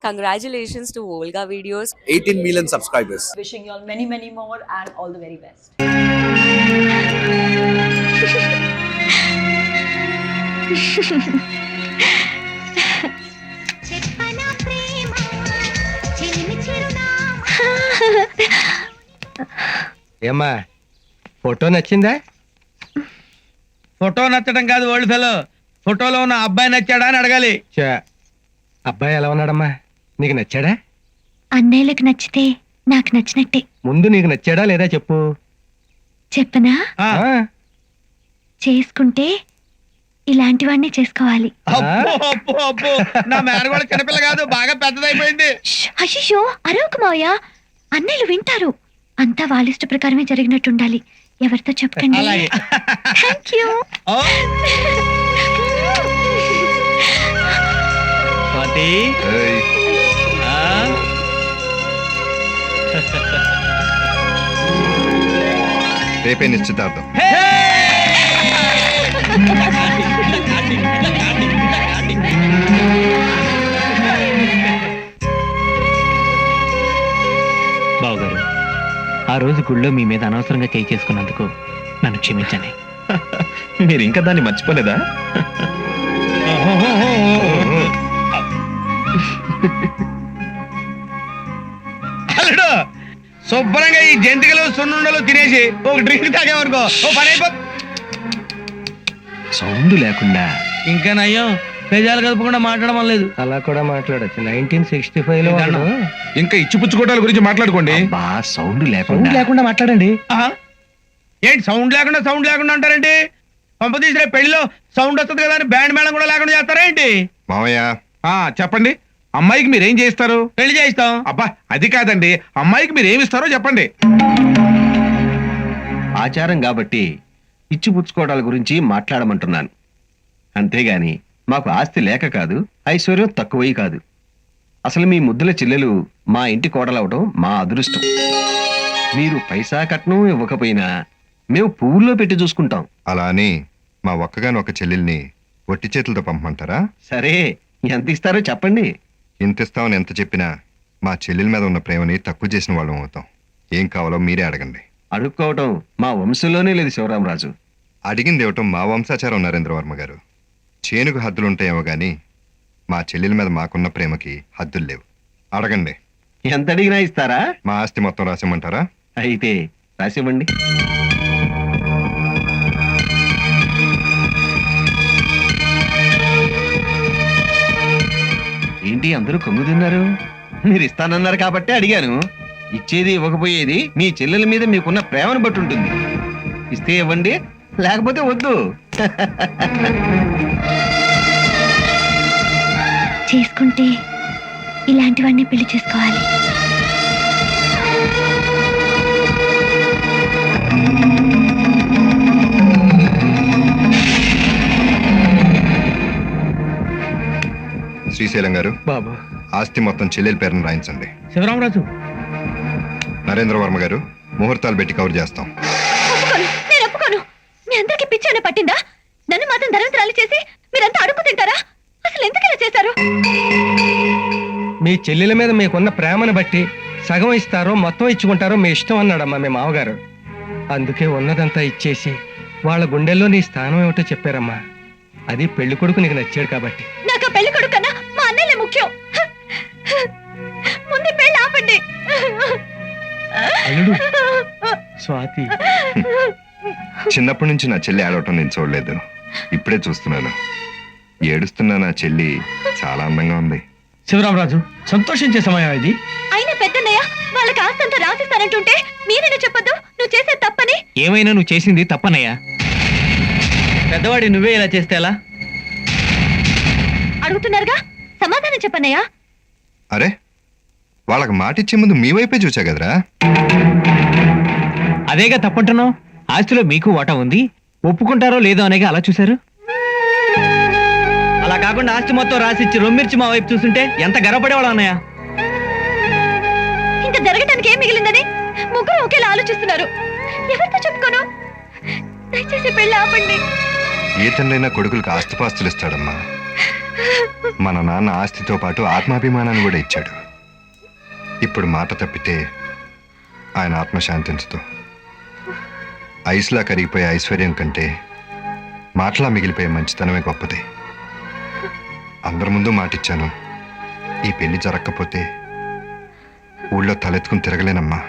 Congratulations to Volga Videos. 18 million subscribers. Wishing you all many, many more and all the very best. ఏమ్మా photo నచ్చిందా? Photo నచ్చడం కాదు old fellow, ఫోటోలో ఉన్న అబ్బాయి నచ్చాడా అని అడగాలి. అబ్బాయి ఎలా ఉన్నాడమ్మా? నీకు నచ్చాడా? అన్నయ్యలకు నచ్చితే నాకు నచ్చినట్టే. ముందు నీకు నచ్చాడా లేదా చెప్పు. చెప్పనా? ఆ, చేసుకుంటే ఇలాంటి వాడిని చేసుకోవాలి. అబ్బో అబ్బో అబ్బో, నా మేనగోడ చిన్నపిల్ల కాదు, బాగా పెద్దదైపోయింది. అయ్యో అరవకు మావయ్య, అన్నయ్యలు వింటారు. అంతా వాళ్ళ ఇష్ట ప్రకారమే జరిగినట్టుండాలి. ఎవరితో చెప్పకండి. అలాగే. Thank you. ఓ, స్వాతి. ఆ, రేపే నిశ్చితార్థం. హే! బావగారు, ఆ రోజు గుళ్ళో మీ మీద అనవసరంగా చేయి చేసుకున్నందుకు నన్ను క్షమించండి. మీరు ఇంకా దాన్ని మర్చిపోలేదా? అల్లుడు, శుభ్రంగా ఈ జంతికలు సున్నుండలు తినేసి ఒక డ్రింక్ తాగేవనుకో ఓ పని అయిపో. సౌండ్ లేకుండా ఇంకా నయ్యం, నిజాలు కలుపుకుండా మాట్లాడడం లేదు. అలా కూడా మాట్లాడచ్చు. 1965 లో ఇదన్నా. వాడు. ఇంకా ఇచ్చిపుచ్చుకోవడాల గురించి మాట్లాడుకోండి. బా సౌండ్ సౌండ్ లేకుండా లేకుండా మాట్లాడండి. ఏంటి సౌండ్ లేకుండా అంటారేంటి? పంపతీసి రేపు పెళ్లిలో సౌండ్ వస్తుంది కదా అని బ్యాండ్ మేళం కూడా లేకుండా చేస్తారా ఏంటి? మామయ్య చెప్పండి, అమ్మాయికి మీరేం చేస్తారు? పెళ్లి చేయిస్తాం. అబ్బా అది కాదండి, అమ్మాయికి మీరు ఏమి ఇస్తారో చెప్పండి. ఆచారం కాబట్టి ఇచ్చిపుచ్చుకోవడాల గురించి మాట్లాడమంటున్నాను. అంతేగాని మాకు ఆస్తి లేక కాదు, ఐశ్వర్యం తక్కువై కాదు. అసలు మీ ముద్దుల చెల్లెలు మా ఇంటి కోడలవడం మా అదృష్టం. మీరు పైసా కట్నం ఇవ్వకపోయినా మేము పువ్వుల్లో పెట్టి చూసుకుంటాం. అలా అని మా ఒక్కగాని ఒక చెల్లెల్ని ఒట్టి చేతులతో పంపమంటారా? సరే, ఎంత ఇస్తారో చెప్పండి. ఇంత ఇస్తామని ఎంత చెప్పినా మా చెల్లెల మీద ఉన్న ప్రేమని తక్కువ చేసిన వాళ్ళం అవుతాం. ఏం కావాలో మీరే అడగండి. అడుక్కోవటం మా వంశంలోనే లేదు శివరామరాజు. అడిగింది ఇవ్వటం మా వంశాచారం నరేంద్రవర్మ గారు. చేనుకు హద్దులుంటాయేమో గాని మా చెల్లెల మీద మాకున్న ప్రేమకి హద్దులు లేవు. అడగండి. ఎంత అడిగినా ఇస్తారా? మా ఆస్తి మొత్తం రాసిమ్మంటారా? అయితే రాసివ్వండి. ఏంటి అందరూ కొంగు తిన్నారు? మీరు ఇస్తానన్నారు కాబట్టి అడిగాను. ఇచ్చేది ఇవ్వకపోయేది మీ చెల్లెల మీద మీకున్న ప్రేమను బట్టి ఉంటుంది. ఇస్తే ఇవ్వండి, లేకపోతే వద్దు. చేసుకుంటే ఇలాంటి వాడిని పెళ్లి చేసుకోవాలి. శ్రీశైలం గారు, బాబు, ఆస్తి మొత్తం చెల్లెల పేరును రాయించండి. శివరామరాజు, నరేంద్రవర్మ గారు, ముహూర్తాలు పెట్టి కవర్ చేస్తాం. నేను ఒప్పుకోను. మీ అందరికి పిచ్చని పట్టిందా? నన్ను మాత్రం ధర్మత్రాలు చేసి మీరంతా అడుగు తింటారా? అసలు ఎందుకు ఇలా చేశారు? మీ చెల్లెల మీద మీకున్న ప్రేమను బట్టి సగం ఇస్తారో మొత్తం ఇచ్చుకుంటారో మీ ఇష్టం అన్నాడమ్మా మీ మామగారు. అందుకే ఉన్నదంతా ఇచ్చేసి వాళ్ళ గుండెల్లో నీ స్థానం ఏమిటో చెప్పారమ్మా. అది పెళ్లి కొడుకు నీకు నచ్చాడు కాబట్టి. నాకు ఆ పెళ్లి కొడుకు కన్నా మా అన్నయ్యలే ముఖ్యం. ముందు పెళ్లి ఆపండి. అల్లుడు, స్వాతి, చిన్నప్పటి నుంచి నా చెల్లి ఆడవటం నేను చూడలేదు. ఇప్పుడే చూస్తున్నాను. ఏడుస్తున్నా నా చెల్లి చాలా అందంగా ఉంది. శివరామరాజు, సంతోషించే సమయం ఇది. అయినా పెద్దన్నయ్య వాళ్ళకి ఆస్తంతా రాసిస్తానంటుంటే మీరైనా చెప్పొద్దు నువ్వు చేసే తప్పని. ఏమైనా నువ్వు చేసింది తప్పనయ్యా. పెద్దవాడి నువ్వే ఇలా చేస్తే ఎలా? అడుగుతున్నారుగా, సమాధానం చెప్పన్నయ్యా. అరే, వాళ్ళకి మాటిచ్చే ముందు మీ వైపే చూసా కదరా. అదేగా తప్పంటున్నావు. ఆస్తిలో మీకు వాటా ఉంది, ఒప్పుకుంటారో లేదో అనేగా అలా చూశారు. అలా కాకుండా ఆస్తి మొత్తం రాసిచ్చి రొమ్మిర్చి మా వైపు చూస్తుంటే ఎంత గర్వపడేవాడు అన్నయ్య. ఇంకా జరగటానికి ఏం మిగిలిందని ముగ్గురు ఒకేలా ఆలోచిస్తున్నారు. ఎవరితో చెప్పుకోను? దయచేసి పెళ్లి ఆపండి. ఏ తండ్రైనా కొడుకులకు ఆస్తిపాస్తులు ఇస్తాడమ్మా. మన నాన్న ఆస్తితో పాటు ఆత్మాభిమానాన్ని కూడా ఇచ్చాడు. ఇప్పుడు మాట తప్పితే ఆయన ఆత్మ శాంతించదు. ఐస్లా కరిగిపోయే ఐశ్వర్యం కంటే మాటలా మిగిలిపోయే మంచితనమే గొప్పది. అందరి ముందు మాటిచ్చాను, ఈ పెళ్లి జరగకపోతే ఊళ్ళో తలెత్తుకుని తిరగలేనమ్మా.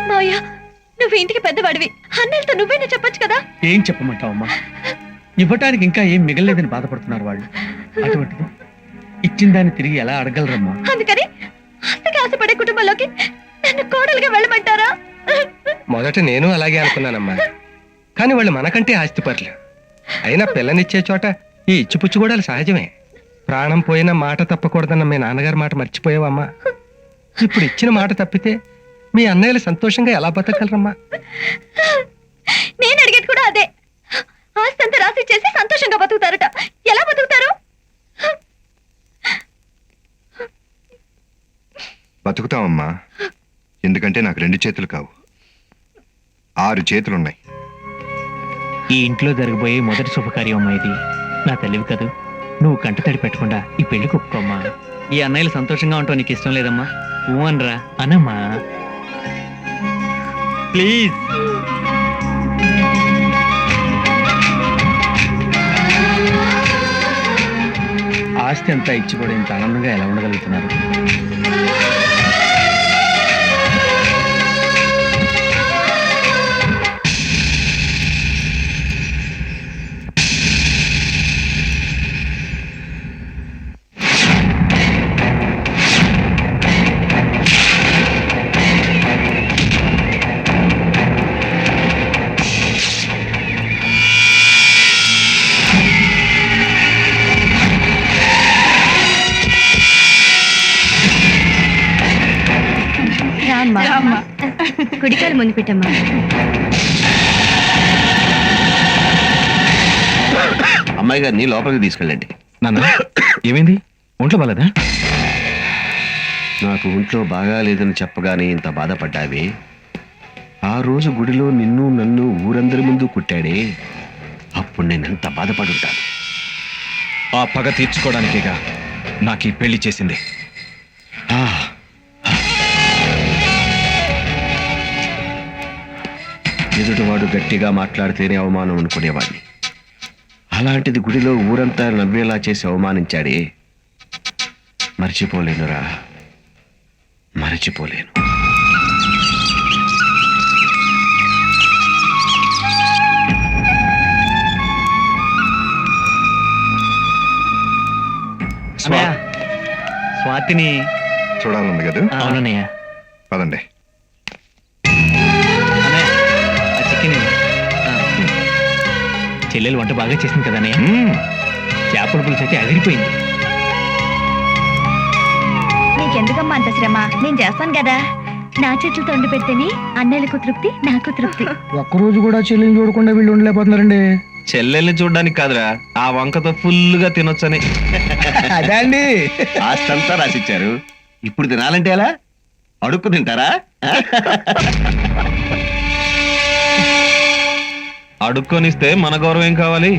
మావయ్య, నువ్వు ఇంటికి పెద్దవాడివి, అన్నయ్యలతో నువ్వేనా చెప్పొచ్చు కదా. ఏం చెప్పమంటావమ్మా? ఇవ్వటానికి ఇంకా ఏం మిగలలేదని బాధపడుతున్నారు వాళ్ళు. అటువంటిది ఇచ్చిన దాన్ని తిరిగి ఎలా అడగలరమ్మా? అందుకని ఆస్తికి ఆశపడే కుటుంబంలోకి నన్ను కోడలుగా వెళ్ళమంటారా? మొదట నేను అలాగే అనుకున్నానమ్మా, కానీ వాళ్ళు మనకంటే ఆస్తిపరులు. అయినా పిల్లనిచ్చే చోట ఈ ఇచ్చిపుచ్చుకోవడాలు సహజమే. ప్రాణం పోయినా మాట తప్పకూడదన్న మీ నాన్నగారి మాట మర్చిపోయావమ్మా. ఇప్పుడు ఇచ్చిన మాట తప్పితే మీ అన్నయ్యలు సంతోషంగా ఎలా బతకగలరమ్మా? నేను అడిగేది కూడా అదే. ఆస్తి అంతా రాసి చేసి సంతోషంగా బతుకుతారట. ఎలా బతుకుతారు? బతుకుతామమ్మా, ఎందుకంటే నాకు 2 చేతులు కావు, 6 చేతులున్నాయి. ఈ ఇంట్లో జరగబోయే మొదటి శుభకార్యం అమ్మా ఇది. నా తెలివి కదూ, నువ్వు కంటతడి పెట్టకుండా ఈ పెళ్లికి ఒప్పుకోమ్మా. ఈ అన్నయ్యలు సంతోషంగా ఉంటావు నీకు ఇష్టం లేదమ్మా? ఊవనరా అనమ్మా ప్లీజ్. ఆస్తి అంతా ఇచ్చి కూడా ఇంత ఆనందంగా ఎలా ఉండగలుగుతున్నారు? కుడికాలు ముందు పెట్టమ్మా. అమ్మాయి గారిని లోపలికి తీసుకెళ్ళండి. నాన్న ఏమైంది? ఒంట్లో బాలేదా? నాకు ఒంట్లో బాగా లేదని చెప్పగానే ఇంత బాధపడ్డావే. ఆ రోజు గుడిలో నిన్ను నన్ను ఊరందరి ముందు కుట్టాడే, అప్పుడు నేను ఎంత బాధపడుంటాను. ఆ పగ తీర్చుకోవడానికేగా నాకు ఈ పెళ్లి చేసింది. ఎదుటివాడు గట్టిగా మాట్లాడితేనే అవమానం అనుకునేవాడిని. అలాంటిది గుడిలో ఊరంతా నవ్వేలా చేసి అవమానించాడే, మర్చిపోలేనురా, మరచిపోలేను. అన్నయ్య, స్వాతిని చూడాలంది కదా? అవునన్నయ్య. పదండి. అన్నయ్య, ఆ చికెన్ చెల్లెలు వంట బాగా చేసింది కదా అన్నయ్య. చేపల పులుసు అయితే అదిరిపోయింది. నీకెందుకమ్మా అంత శ్రమ, నేను చేస్తాను కదా. నా చేతులతో వండి పెడితేనే అన్నయ్యలకు తృప్తి, నాకు తృప్తి. ఒక్కరోజు కూడా చెల్లిని చూడకుండా వీళ్ళు ఉండలేకపోతున్నారండి. చెల్లెల్ని చూడడానికి కాదురా, ఆ వంకతో ఫుల్గా తినొచ్చని. అదే అండి. ఆస్తంతా రాసిచ్చారు, ఇప్పుడు తినాలంటే ఎలా? అడుక్కు తింటారా? అడుక్కొనిస్తే మన గౌరవం ఏం కావాలి?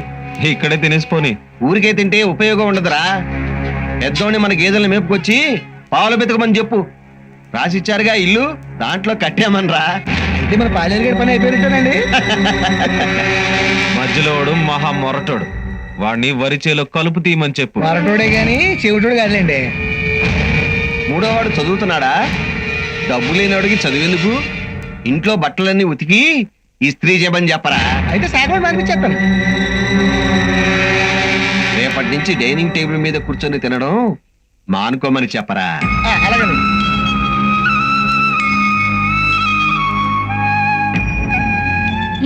ఇక్కడే తినేసిపోని. ఊరికే తింటే ఉపయోగం ఉండదురా. పెద్దోడిని మన గేదెలను మేపుకొచ్చి పావులు బెతకమని చెప్పు. రాసిచ్చారుగా ఇల్లు, దాంట్లో కట్టామనరా. ఇది మన పాలేరు గారి పని అయిపోయిందండి. మధ్యలో వాడు మహా మొరటోడు, వాడిని వరి చేలో కలుపు తీయమని చెప్పు. మరటోడే గాని చెవిటోడు కాదులేండి. మూడోవాడు చదువుతున్నాడా? డబ్బు లేనివాడికి చదువెందుకు? ఇంట్లో బట్టలన్నీ ఉతికి ఇస్త్రీ చేయమని చెప్పరా. అయితే సాగమని పంపించేస్తాను. రేపటి నుంచి డైనింగ్ టేబుల్ మీద కూర్చొని తినడం మానుకోమని చెప్పరా. అలాగే.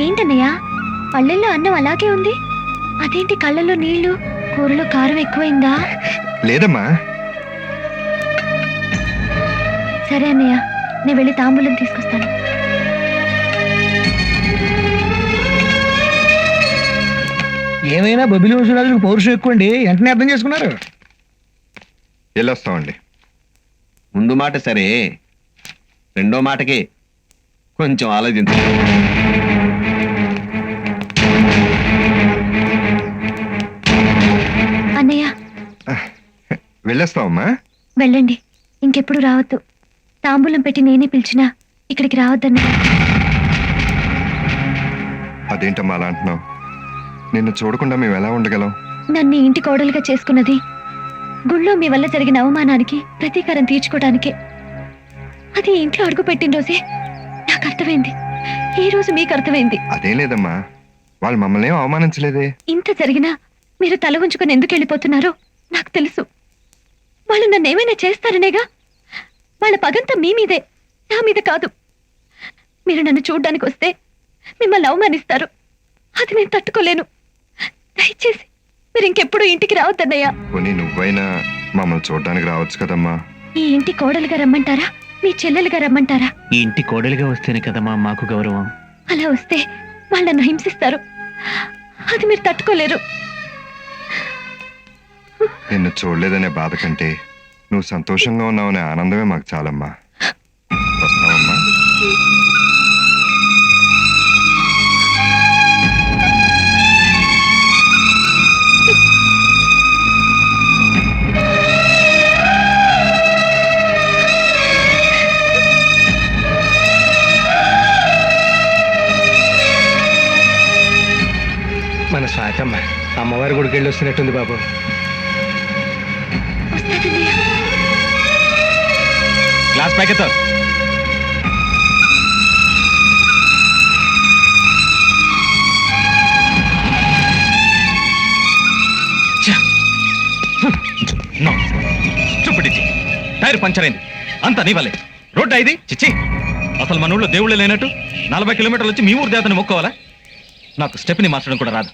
ఏంటన్నయ్య, పళ్ళెల్లో అన్నం అలాగే ఉంది, అదేంటి కళ్ళల్లో నీళ్లు, కూరలో కారం ఎక్కువైందా? లేదమ్మా. సరే అన్నయ్య, నేను వెళ్ళి తాంబూలం తీసుకొస్తాను. ఏమైనా బొబ్బిలి వంశరాజులకు పౌరుషం ఎక్కువ అండి, వెంటనే అర్థం చేసుకున్నారు. వెళ్ళొస్తామండి. ముందు మాట సరే, రెండో మాటకి కొంచెం ఆలోచించు. వెళ్ళేస్తావమ్మా? వెళ్ళండి, ఇంకెప్పుడు రావద్దు. తాంబూలం పెట్టి నేనే పిలిచినా ఇక్కడికి రావద్దన్నా. అదేంటమ్మా అలా అంటున్నావు? నిన్ను చూడకుండా మేము ఎలా ఉండగలం? నన్ను ఈ ఇంటి కోడలుగా చేసుకున్నది గుళ్ళో మీ వల్ల జరిగిన అవమానానికి ప్రతీకారం తీర్చుకోవడానికే. అది ఈ ఇంట్లో అడుగు పెట్టిన రోజే నాకు అర్థమైంది. ఈ రోజు మీకు అర్థమైంది. అదేం లేదమ్మా, వాళ్ళు మమ్మల్ని ఏం అవమానించలేదే. ఇంత జరిగినా మీరు తల ఉంచుకొని ఎందుకు వెళ్ళిపోతున్నారో నాకు తెలుసు. వాళ్ళు నన్ను ఏమైనా చేస్తారనేగా. వాళ్ళ పగంతా మీ మీదే, నా మీద కాదు. మీరు నన్ను చూడ్డానికి వస్తే మిమ్మల్ని అవమానిస్తారు. అది నేను తట్టుకోలేను. దయచేసి మీరు ఇంకెప్పుడు ఇంటికి రావద్దన్నయ్యా. పోనీ నువ్వైనా మమ్మల్ని చూడడానికి రావచ్చు కదమ్మా. ఈ ఇంటి కోడలుగా రమ్మంటారా, మీ చెల్లెలుగా రమ్మంటారా? ఈ ఇంటి కోడలిగా వస్తేనే కదమ్మా మాకు గౌరవం. అలా వస్తే వాళ్ళను హింసిస్తారు. అది మీరు తట్టుకోలేరు. నిన్ను చూడలేదనే బాధ కంటే నువ్వు సంతోషంగా ఉన్నావనే ఆనందమే మాకు చాలమ్మా. వస్తావమ్మా? మన స్వాతమ్మ అమ్మవారి గుడికి వెళ్ళి వస్తున్నట్టుంది బాబు. వస్తానన్నయ్య. గ్లాస్ ప్యాకెట్ టైర్ పంచర్ అయింది. అంతా నీ వల్లే. రోడ్డు అయింది. చిచ్చి, అసలు మన ఊళ్ళో దేవుళ్ళే లేనట్టు 40 కిలోమీటర్లు వచ్చి మీ ఊరు దేవతని మొక్కోవాలా? నాకు స్టెప్ని మార్చడం కూడా రాదు.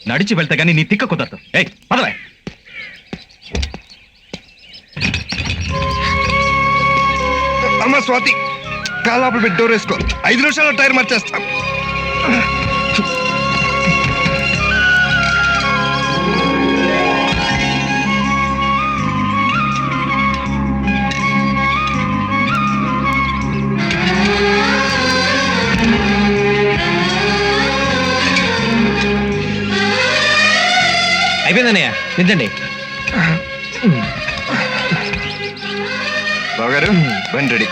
నడిచి వెళ్తే గానీ నీ తిక్క కుదరదు. ఏయ్ పదవే. అమ్మా స్వాతి, కాలాపులు పెట్టి డోర్ వేసుకో. 5 నిమిషాల్లో టైర్ మార్చేస్తాం. అయిపోయిందన్నయ్య, నిజండి. బావగారు బండి రెడీ.